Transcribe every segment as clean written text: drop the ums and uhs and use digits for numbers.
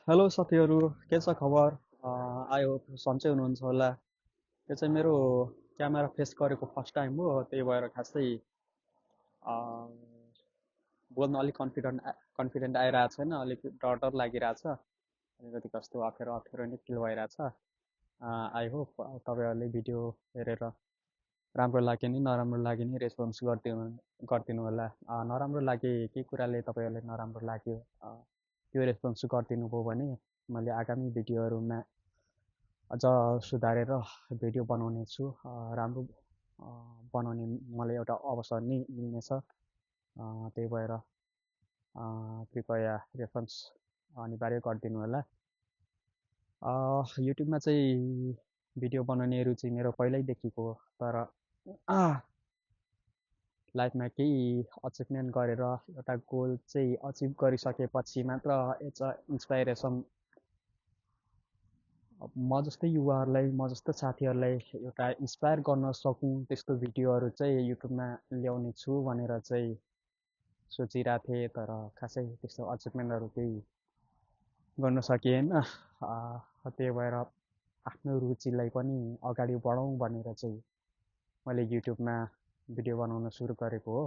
Hello साथीहरू, के छ खबर? आई होप सन्चै हुनुहुन्छ होला। यो चाहिँ मेरो क्यामेरा फेस गरेको फर्स्ट टाइम हो, त्यही भएर खासै अ, बोल्न अलिक कन्फिडेन्ट आइरहेको छैन, अलिक डर डर लागिरहेछ, अलिकति कस्तो अप्ठ्यारो अप्ठ्यारो नै फिल भइरहेछ। आई होप तपाईँहरूले भिडियो हेरेर राम्रो लाग्यो नि नराम्रो लाग्यो नि रेस्पोन्स गरिदिनु होला। नराम्रो लागे केही कुराले तपाईँहरूले नराम्रो लाग्यो त्यो रेस्पोन्स गरिदिनु भयो भने मैले आगामी भिडियोहरूमा अझ सुधारेर भिडियो बनाउने छु। राम्रो बनाउने मलाई एउटा अवसर नै मिल्नेछ। त्यही भएर कृपया रेफरेन्स अनिवार्य गरिदिनु होला। युट्युबमा चाहिँ भिडियो बनाउने रुचि मेरो पहिल्यैदेखिको हो, तर लाइफमा केही अचिभमेन्ट गरेर एउटा गोल चाहिँ अचिभ गरिसकेपछि मात्र एज अ इन्सपाइरेसन म जस्तै युवाहरूलाई म जस्तो साथीहरूलाई एउटा इन्सपायर गर्न सकौँ त्यस्तो भिडियोहरू चाहिँ युट्युबमा ल्याउने छु भनेर चाहिँ सोचिरहेको थिएँ, तर खासै त्यस्तो अचिभमेन्टहरू केही गर्न सकिएन। त्यही भएर आफ्नो रुचिलाई पनि अगाडि बढाउँ भनेर चाहिँ मैले युट्युबमा भिडियो बनाउन सुरु गरेको हो।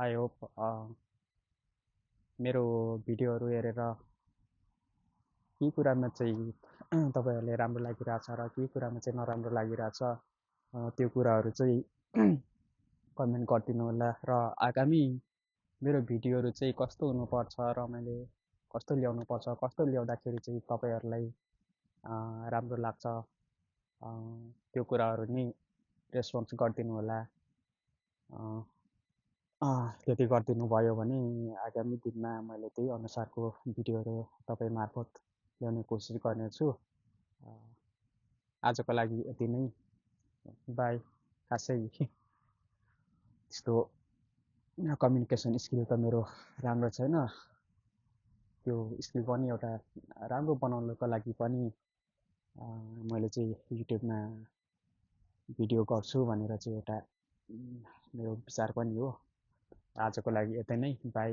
आई होप मेरो भिडियोहरू हेरेर केही कुरामा चाहिँ तपाईँहरूले राम्रो लागिरहेछ र केही कुरामा चाहिँ नराम्रो लागिरहेछ, त्यो कुराहरू चाहिँ कमेन्ट गरिदिनु होला। र आगामी मेरो भिडियोहरू चाहिँ कस्तो हुनुपर्छ र मैले कस्तो ल्याउनुपर्छ, कस्तो ल्याउँदाखेरि चाहिँ तपाईँहरूलाई राम्रो लाग्छ, त्यो कुराहरू नि रेस्पोन्स गरिदिनु होला। त्यति गरिदिनु भयो भने आगामी दिनमा मैले त्यही अनुसारको भिडियोहरू तपाईँ मार्फत ल्याउने कोसिस गर्नेछु। आजको लागि यति नै। बाई। खासै त्यस्तो कम्युनिकेसन स्किल त मेरो राम्रो छैन। त्यो स्किल पनि एउटा राम्रो बनाउनको लागि पनि मैले चाहिँ युट्युबमा भिडियो गर्छु भनेर चाहिँ एउटा मेरो विचार पनि हो। आजको लागि यति नै। बाई।